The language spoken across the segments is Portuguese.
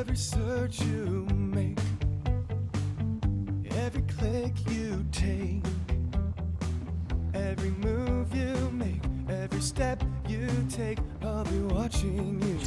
Every search you make, every click you take, every move you make, every step you take, I'll be watching you.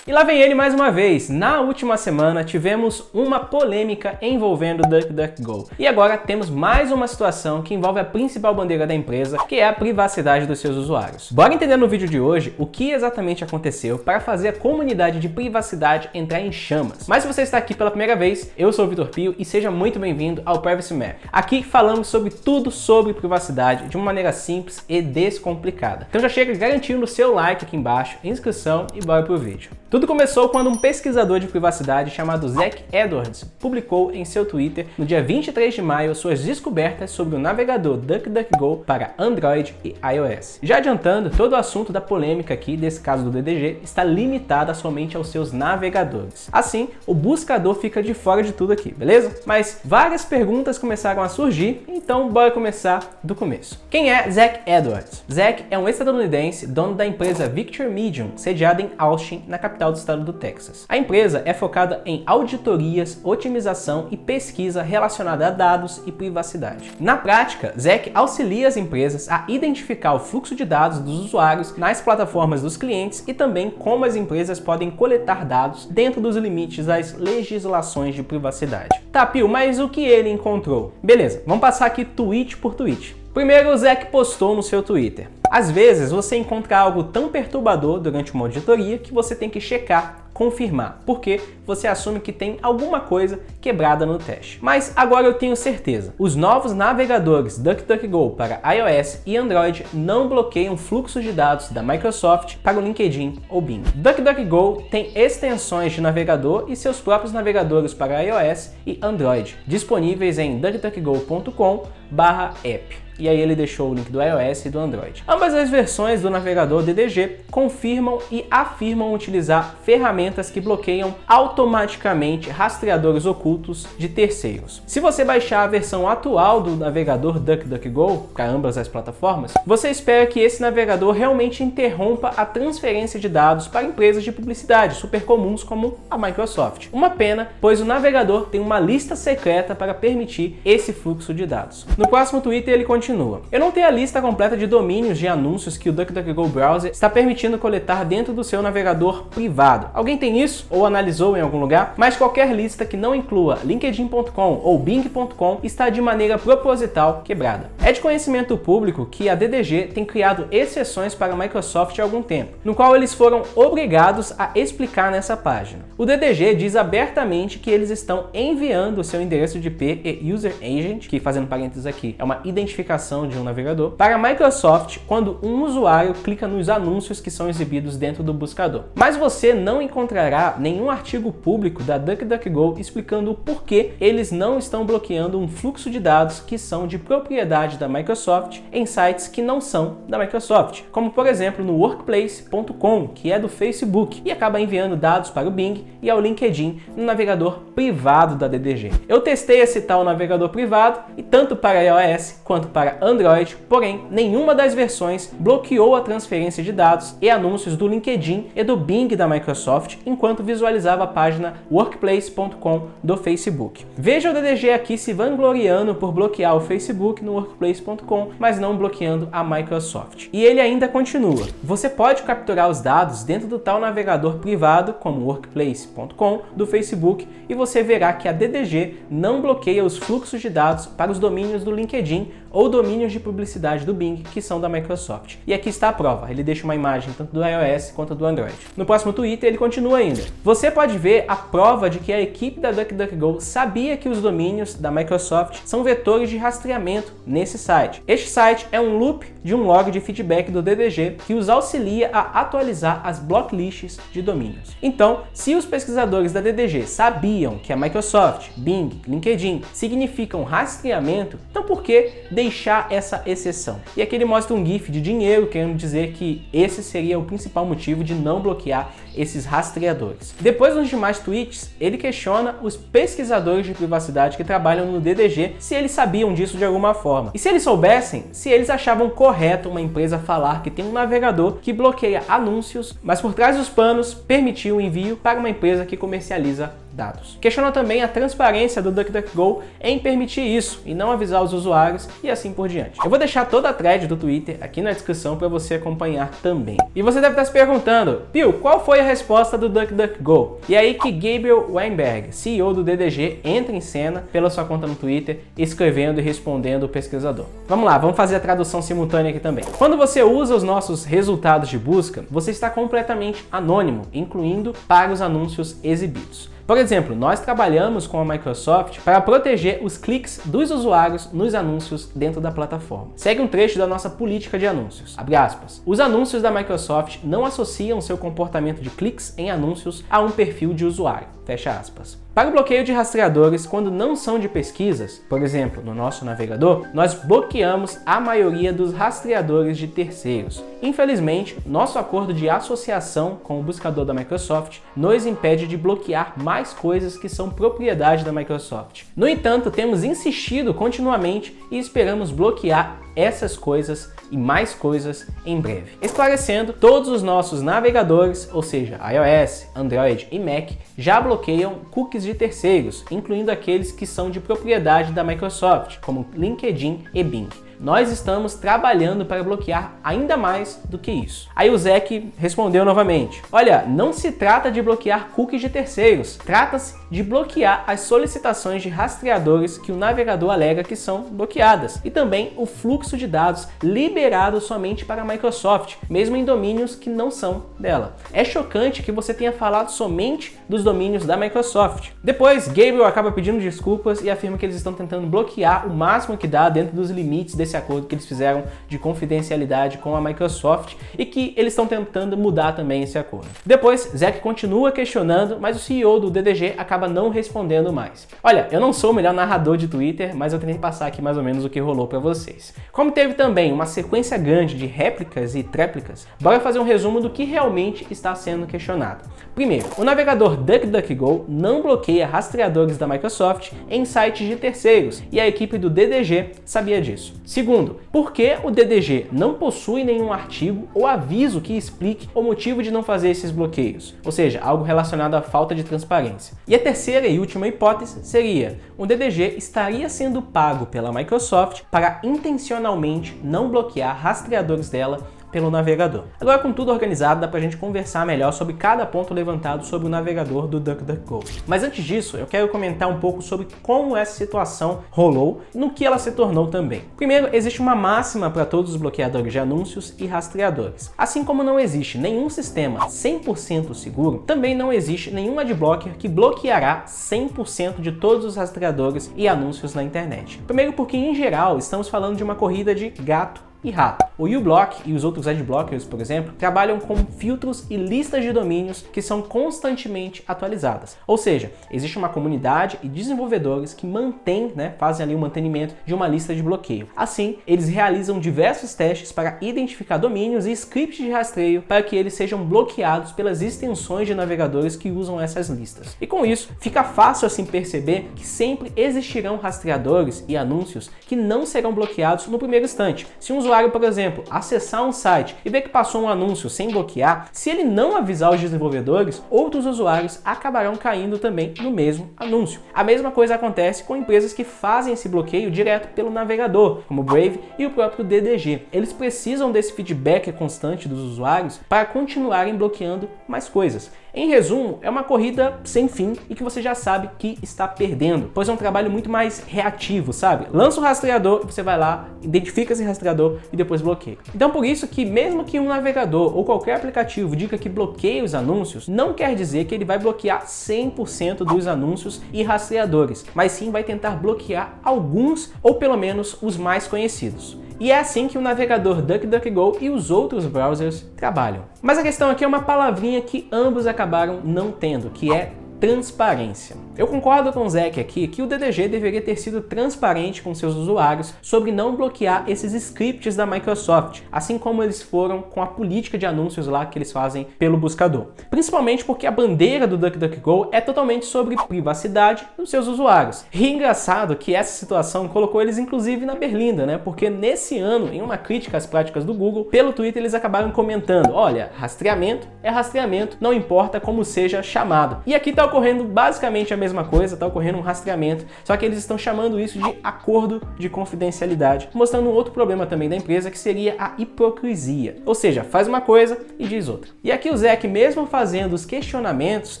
E lá vem ele mais uma vez. Na última semana tivemos uma polêmica envolvendo o DuckDuckGo. E agora temos mais uma situação que envolve a principal bandeira da empresa, que é a privacidade dos seus usuários. Bora entender no vídeo de hoje o que exatamente aconteceu para fazer a comunidade de privacidade entrar em chamas. Mas se você está aqui pela primeira vez, eu sou o Vitor Pio e seja muito bem-vindo ao Privacy Map. Aqui falamos sobre tudo sobre privacidade de uma maneira simples e descomplicada. Então já chega garantindo o seu like aqui embaixo, inscrição e bora pro vídeo. Tudo começou quando um pesquisador de privacidade chamado Zach Edwards publicou em seu Twitter, no dia 23 de maio, suas descobertas sobre o navegador DuckDuckGo para Android e iOS. Já adiantando, todo o assunto da polêmica aqui, desse caso do DDG, está limitado somente aos seus navegadores. Assim, o buscador fica de fora de tudo aqui, beleza? Mas várias perguntas começaram a surgir, então bora começar do começo. Quem é Zach Edwards? Zach é um estadunidense, dono da empresa Victor Medium, sediada em Austin, na capital do estado do Texas. A empresa é focada em auditorias, otimização e pesquisa relacionada a dados e privacidade. Na prática, Zach auxilia as empresas a identificar o fluxo de dados dos usuários nas plataformas dos clientes e também como as empresas podem coletar dados dentro dos limites das legislações de privacidade. Tá, Pio, mas o que ele encontrou? Beleza, vamos passar aqui tweet por tweet. Primeiro, o Zach postou no seu Twitter: às vezes você encontra algo tão perturbador durante uma auditoria que você tem que checar, confirmar, porque você assume que tem alguma coisa quebrada no teste. Mas agora eu tenho certeza, os novos navegadores DuckDuckGo para iOS e Android não bloqueiam fluxos de dados da Microsoft para o LinkedIn ou Bing. DuckDuckGo tem extensões de navegador e seus próprios navegadores para iOS e Android, disponíveis em duckduckgo.com/app. E aí ele deixou o link do iOS e do Android. Ambas as versões do navegador DDG confirmam e afirmam utilizar ferramentas que bloqueiam automaticamente rastreadores ocultos de terceiros. Se você baixar a versão atual do navegador DuckDuckGo para ambas as plataformas, você espera que esse navegador realmente interrompa a transferência de dados para empresas de publicidade super comuns como a Microsoft. Uma pena, pois o navegador tem uma lista secreta para permitir esse fluxo de dados. No próximo Twitter ele continua: eu não tenho a lista completa de domínios de anúncios que o DuckDuckGo Browser está permitindo coletar dentro do seu navegador privado. Alguém tem isso ou analisou em algum lugar? Mas qualquer lista que não inclua linkedin.com ou bing.com está de maneira proposital quebrada. É de conhecimento público que a DDG tem criado exceções para a Microsoft há algum tempo, no qual eles foram obrigados a explicar nessa página. O DDG diz abertamente que eles estão enviando o seu endereço de IP e user agent, que, fazendo parênteses aqui, é uma identificação de um navegador, para a Microsoft quando um usuário clica nos anúncios que são exibidos dentro do buscador. Mas você não encontrará nenhum artigo público da DuckDuckGo explicando o porquê eles não estão bloqueando um fluxo de dados que são de propriedade da Microsoft em sites que não são da Microsoft, como por exemplo no workplace.com, que é do Facebook, e acaba enviando dados para o Bing e ao LinkedIn no navegador privado da DDG. Eu testei esse tal navegador privado e tanto para iOS quanto para Android, porém, nenhuma das versões bloqueou a transferência de dados e anúncios do LinkedIn e do Bing da Microsoft enquanto visualizava a página workplace.com do Facebook. Veja o DDG aqui se vangloriando por bloquear o Facebook no workplace.com, mas não bloqueando a Microsoft. E ele ainda continua: você pode capturar os dados dentro do tal navegador privado, como workplace.com do Facebook, e você verá que a DDG não bloqueia os fluxos de dados para os domínios do LinkedIn ou domínios de publicidade do Bing, que são da Microsoft. E aqui está a prova, ele deixa uma imagem tanto do iOS quanto do Android. No próximo Twitter ele continua ainda: você pode ver a prova de que a equipe da DuckDuckGo sabia que os domínios da Microsoft são vetores de rastreamento nesse site. Este site é um loop de um log de feedback do DDG que os auxilia a atualizar as blocklists de domínios. Então, se os pesquisadores da DDG sabiam que a Microsoft, Bing, LinkedIn significam rastreamento, então por que deixar essa exceção? E aqui ele mostra um GIF de dinheiro, querendo dizer que esse seria o principal motivo de não bloquear esses rastreadores. Depois nos demais tweets, ele questiona os pesquisadores de privacidade que trabalham no DDG se eles sabiam disso de alguma forma. E se eles soubessem, se eles achavam correto uma empresa falar que tem um navegador que bloqueia anúncios, mas por trás dos panos permitiu o envio para uma empresa que comercializa dados. Questiona também a transparência do DuckDuckGo em permitir isso e não avisar os usuários e assim por diante. Eu vou deixar toda a thread do Twitter aqui na descrição para você acompanhar também. E você deve estar se perguntando, Pio, qual foi a resposta do DuckDuckGo? E aí que Gabriel Weinberg, CEO do DDG, entra em cena pela sua conta no Twitter, escrevendo e respondendo o pesquisador. Vamos lá, vamos fazer a tradução simultânea aqui também. Quando você usa os nossos resultados de busca, você está completamente anônimo, incluindo para os anúncios exibidos. Por exemplo, nós trabalhamos com a Microsoft para proteger os cliques dos usuários nos anúncios dentro da plataforma. Segue um trecho da nossa política de anúncios. Abre aspas. Os anúncios da Microsoft não associam seu comportamento de cliques em anúncios a um perfil de usuário. Fecha aspas. Para o bloqueio de rastreadores, quando não são de pesquisas, por exemplo, no nosso navegador, nós bloqueamos a maioria dos rastreadores de terceiros. Infelizmente, nosso acordo de associação com o buscador da Microsoft nos impede de bloquear mais coisas que são propriedade da Microsoft. No entanto, temos insistido continuamente e esperamos bloquear essas coisas e mais coisas em breve. Esclarecendo, todos os nossos navegadores, ou seja, iOS, Android e Mac, já bloqueiam cookies de terceiros, incluindo aqueles que são de propriedade da Microsoft, como LinkedIn e Bing. Nós estamos trabalhando para bloquear ainda mais do que isso. Aí o Zack respondeu novamente, olha, não se trata de bloquear cookies de terceiros, trata-se de bloquear as solicitações de rastreadores que o navegador alega que são bloqueadas e também o fluxo de dados liberado somente para a Microsoft, mesmo em domínios que não são dela. É chocante que você tenha falado somente dos domínios da Microsoft. Depois, Gabriel acaba pedindo desculpas e afirma que eles estão tentando bloquear o máximo que dá dentro dos limites desse acordo que eles fizeram de confidencialidade com a Microsoft e que eles estão tentando mudar também esse acordo. Depois, Zack continua questionando, mas o CEO do DDG acaba não respondendo mais. Olha, eu não sou o melhor narrador de Twitter, mas eu tentei passar aqui mais ou menos o que rolou para vocês. Como teve também uma sequência grande de réplicas e tréplicas, bora fazer um resumo do que realmente está sendo questionado. Primeiro, o navegador DuckDuckGo não bloqueia rastreadores da Microsoft em sites de terceiros e a equipe do DDG sabia disso. Segundo, por que o DDG não possui nenhum artigo ou aviso que explique o motivo de não fazer esses bloqueios, ou seja, algo relacionado à falta de transparência. E a terceira e última hipótese seria, o DDG estaria sendo pago pela Microsoft para intencionalmente não bloquear rastreadores dela pelo navegador. Agora, com tudo organizado, dá pra gente conversar melhor sobre cada ponto levantado sobre o navegador do DuckDuckGo. Mas antes disso, eu quero comentar um pouco sobre como essa situação rolou e no que ela se tornou também. Primeiro, existe uma máxima para todos os bloqueadores de anúncios e rastreadores. Assim como não existe nenhum sistema 100% seguro, também não existe nenhum adblocker que bloqueará 100% de todos os rastreadores e anúncios na internet. Primeiro porque, em geral, estamos falando de uma corrida de gato e rato. O uBlock e os outros adblockers, por exemplo, trabalham com filtros e listas de domínios que são constantemente atualizadas. Ou seja, existe uma comunidade e desenvolvedores que mantêm, fazem ali o mantenimento de uma lista de bloqueio. Assim, eles realizam diversos testes para identificar domínios e scripts de rastreio para que eles sejam bloqueados pelas extensões de navegadores que usam essas listas. E com isso, fica fácil assim perceber que sempre existirão rastreadores e anúncios que não serão bloqueados no primeiro instante. Se um usuário, por exemplo, acessar um site e ver que passou um anúncio sem bloquear, se ele não avisar os desenvolvedores, outros usuários acabarão caindo também no mesmo anúncio. A mesma coisa acontece com empresas que fazem esse bloqueio direto pelo navegador, como o Brave e o próprio DDG. Eles precisam desse feedback constante dos usuários para continuarem bloqueando mais coisas. Em resumo, é uma corrida sem fim e que você já sabe que está perdendo, pois é um trabalho muito mais reativo, sabe? Lança o rastreador, você vai lá, identifica esse rastreador e depois bloqueia. Então por isso que mesmo que um navegador ou qualquer aplicativo diga que bloqueia os anúncios, não quer dizer que ele vai bloquear 100% dos anúncios e rastreadores, mas sim vai tentar bloquear alguns ou pelo menos os mais conhecidos. E é assim que o navegador DuckDuckGo e os outros browsers trabalham. Mas a questão aqui é uma palavrinha que ambos acabaram não tendo, que é transparência. Eu concordo com o Zack aqui que o DDG deveria ter sido transparente com seus usuários sobre não bloquear esses scripts da Microsoft, assim como eles foram com a política de anúncios lá que eles fazem pelo buscador. Principalmente porque a bandeira do DuckDuckGo é totalmente sobre privacidade dos seus usuários. E é engraçado que essa situação colocou eles inclusive na berlinda, né? Porque nesse ano, em uma crítica às práticas do Google, pelo Twitter eles acabaram comentando: olha, rastreamento é rastreamento, não importa como seja chamado. E aqui está ocorrendo basicamente a mesma coisa, está ocorrendo um rastreamento, só que eles estão chamando isso de acordo de confidencialidade, mostrando um outro problema também da empresa, que seria a hipocrisia. Ou seja, faz uma coisa e diz outra. E aqui o Zack, mesmo fazendo os questionamentos,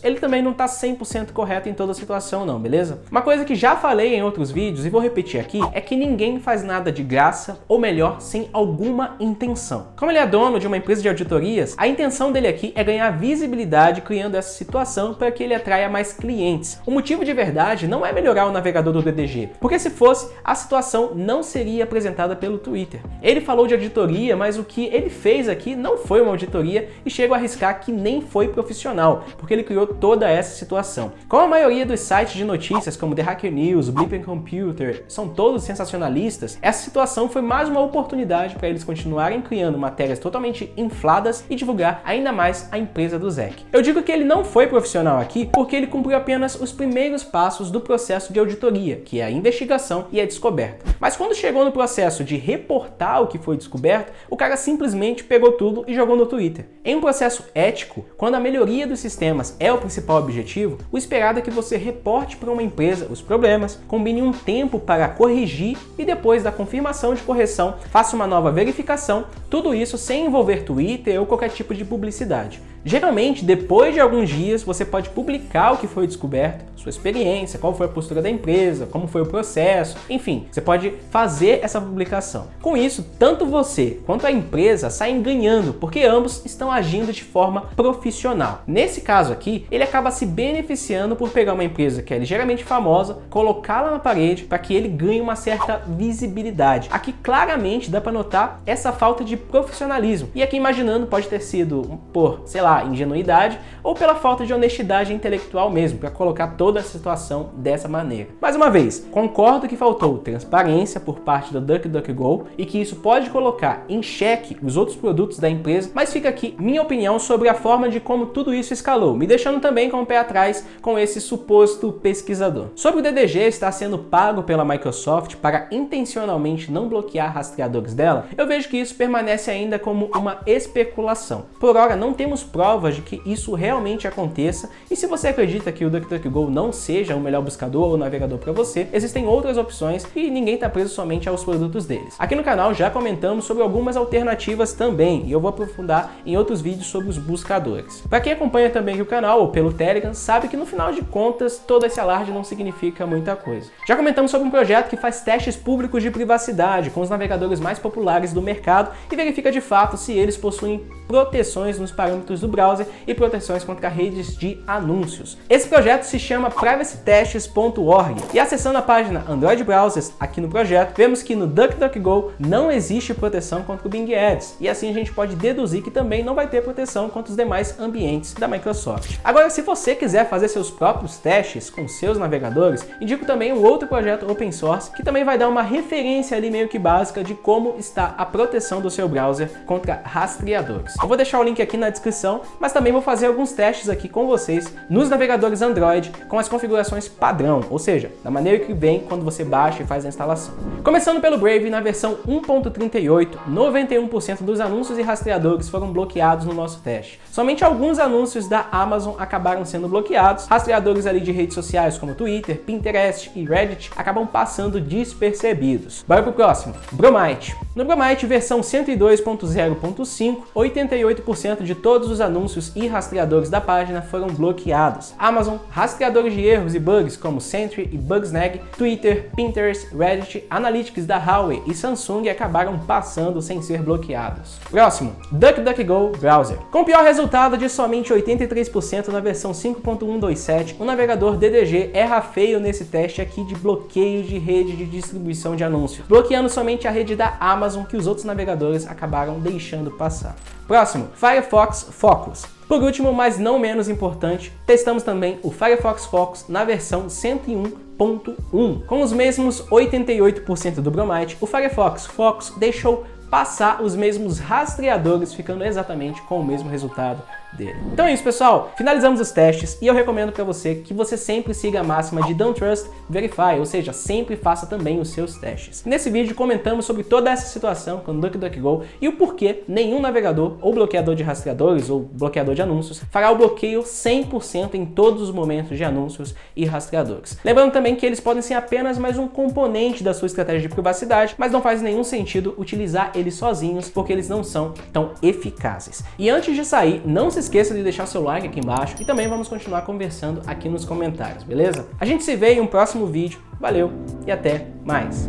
ele também não está 100% correto em toda a situação não, beleza? Uma coisa que já falei em outros vídeos e vou repetir aqui, é que ninguém faz nada de graça, ou melhor, sem alguma intenção. Como ele é dono de uma empresa de auditorias, a intenção dele aqui é ganhar visibilidade criando essa situação para que ele atraia mais clientes. O motivo de verdade não é melhorar o navegador do DDG, porque se fosse, a situação não seria apresentada pelo Twitter. Ele falou de auditoria, mas o que ele fez aqui não foi uma auditoria e chego a arriscar que nem foi profissional, porque ele criou toda essa situação. Como a maioria dos sites de notícias, como The Hacker News, Bleeping Computer, são todos sensacionalistas, essa situação foi mais uma oportunidade para eles continuarem criando matérias totalmente infladas e divulgar ainda mais a empresa do Zack. Eu digo que ele não foi profissional aqui porque ele cumpriu apenas os primeiros passos do processo de auditoria, que é a investigação e a descoberta. Mas quando chegou no processo de reportar o que foi descoberto, o cara simplesmente pegou tudo e jogou no Twitter. Em um processo ético, quando a melhoria dos sistemas é o principal objetivo, o esperado é que você reporte para uma empresa os problemas, combine um tempo para corrigir e depois da confirmação de correção, faça uma nova verificação, tudo isso sem envolver Twitter ou qualquer tipo de publicidade. Geralmente, depois de alguns dias, você pode publicar o que foi descoberto, sua experiência, qual foi a postura da empresa, como foi o processo, enfim, você pode fazer essa publicação. Com isso, tanto você quanto a empresa saem ganhando, porque ambos estão agindo de forma profissional. Nesse caso aqui, ele acaba se beneficiando por pegar uma empresa que é ligeiramente famosa, colocá-la na parede para que ele ganhe uma certa visibilidade. Aqui claramente dá para notar essa falta de profissionalismo. E aqui imaginando, pode ter sido por, sei lá, ingenuidade ou pela falta de honestidade intelectual mesmo, para colocar toda a situação dessa maneira. Mais uma vez, concordo que faltou transparência por parte do DuckDuckGo e que isso pode colocar em xeque os outros produtos da empresa, mas fica aqui minha opinião sobre a forma de como tudo isso escalou, me deixando também com o pé atrás com esse suposto pesquisador. Sobre o DDG estar sendo pago pela Microsoft para intencionalmente não bloquear rastreadores dela, eu vejo que isso permanece ainda como uma especulação. Por hora, não temos provas de que isso realmente aconteça, e se você acredita que o DuckDuckGo não seja o melhor buscador ou navegador para você, existem outras opções e ninguém está preso somente aos produtos deles. Aqui no canal já comentamos sobre algumas alternativas também, e eu vou aprofundar em outros vídeos sobre os buscadores. Para quem acompanha também aqui o canal ou pelo Telegram, sabe que no final de contas todo esse alarde não significa muita coisa. Já comentamos sobre um projeto que faz testes públicos de privacidade com os navegadores mais populares do mercado e verifica de fato se eles possuem proteções nos parâmetros do browser e proteções contra redes de anúncios. Esse projeto se chama privacytests.org e acessando a página Android Browsers aqui no projeto, vemos que no DuckDuckGo não existe proteção contra o Bing Ads e assim a gente pode deduzir que também não vai ter proteção contra os demais ambientes da Microsoft. Agora, se você quiser fazer seus próprios testes com seus navegadores, indico também um outro projeto open source que também vai dar uma referência ali meio que básica de como está a proteção do seu browser contra rastreadores. Eu vou deixar o link aqui na descrição, mas também vou fazer alguns testes aqui com vocês nos navegadores Android com as configurações padrão, ou seja, da maneira que vem quando você baixa e faz a instalação. Começando pelo Brave, na versão 1.38, 91% dos anúncios e rastreadores foram bloqueados no nosso teste. Somente alguns anúncios da Amazon acabaram sendo bloqueados, rastreadores ali de redes sociais como Twitter, Pinterest e Reddit acabam passando despercebidos. Bora pro próximo, Bromite. No Bromite, versão 102.0.5, 88% de todos os anúncios e rastreadores da página foram bloqueados. Amazon, rastreadores de erros e bugs como Sentry e Bugsnag, Twitter, Pinterest, Reddit, Analytics da Huawei e Samsung acabaram passando sem ser bloqueados. Próximo, DuckDuckGo Browser. Com pior resultado de somente 83% na versão 5.127, o navegador DDG erra feio nesse teste aqui de bloqueio de rede de distribuição de anúncios, bloqueando somente a rede da Amazon que os outros navegadores acabaram deixando passar. Próximo, Firefox Focus. Por último, mas não menos importante, testamos também o Firefox Focus na versão 101.1. Com os mesmos 88% do Bromide, o Firefox Focus deixou passar os mesmos rastreadores, ficando exatamente com o mesmo resultado dele. Então é isso, pessoal. Finalizamos os testes e eu recomendo para você que você sempre siga a máxima de Don't Trust, Verify, ou seja, sempre faça também os seus testes. Nesse vídeo comentamos sobre toda essa situação com o DuckDuckGo e o porquê nenhum navegador ou bloqueador de rastreadores ou bloqueador de anúncios fará o bloqueio 100% em todos os momentos de anúncios e rastreadores. Lembrando também que eles podem ser apenas mais um componente da sua estratégia de privacidade, mas não faz nenhum sentido utilizar eles sozinhos porque eles não são tão eficazes. E antes de sair, não se esqueça de deixar seu like aqui embaixo e também vamos continuar conversando aqui nos comentários, beleza? A gente se vê em um próximo vídeo. Valeu e até mais!